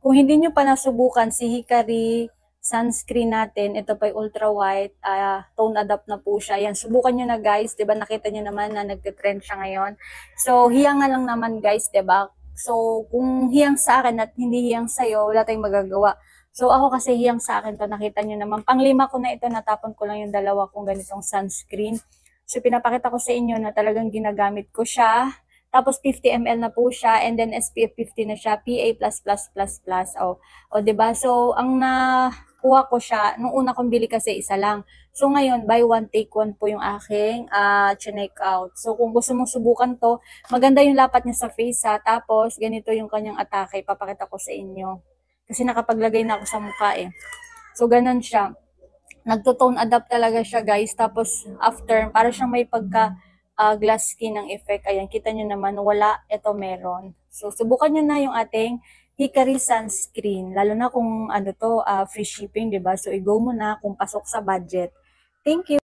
Kung hindi nyo pa nasubukan si Hikari sunscreen natin, ito pa yung ultra white, tone adapt na po siya. Yan, subukan nyo na guys, 'di ba? Nakita nyo naman na nagte-trend siya ngayon. So, hiyang nga lang naman guys, 'di ba? So, kung hiyang sa akin at hindi hiyang sa'yo, wala tayong magagawa. So, ako kasi hiyang sa akin to, nakita nyo naman. Panglima ko na ito, natapon ko lang yung dalawa kong ganitong sunscreen. So, pinapakita ko sa inyo na talagang ginagamit ko siya. Tapos 50 ml na po siya and then SPF 50 na siya, PA++++. O 'di ba? So ang nakuha ko siya nung una kong bili kasi isa lang. So ngayon buy one take one po yung aking check out. So kung gusto mong subukan to, maganda yung lapat niya sa face ha. Tapos ganito yung kanyang atake, papakita ko sa inyo. Kasi nakapaglagay na ako sa mukha eh. So ganun siya, nagto-tone adapt talaga siya guys. Tapos after, para siyang may pagka glass skin ng effect. Ayan, kita nyo naman, wala, ito meron. So subukan nyo na yung ating Hikari sunscreen. Lalo na kung ano to, free shipping, 'di ba? So i-go mo na kung pasok sa budget. Thank you.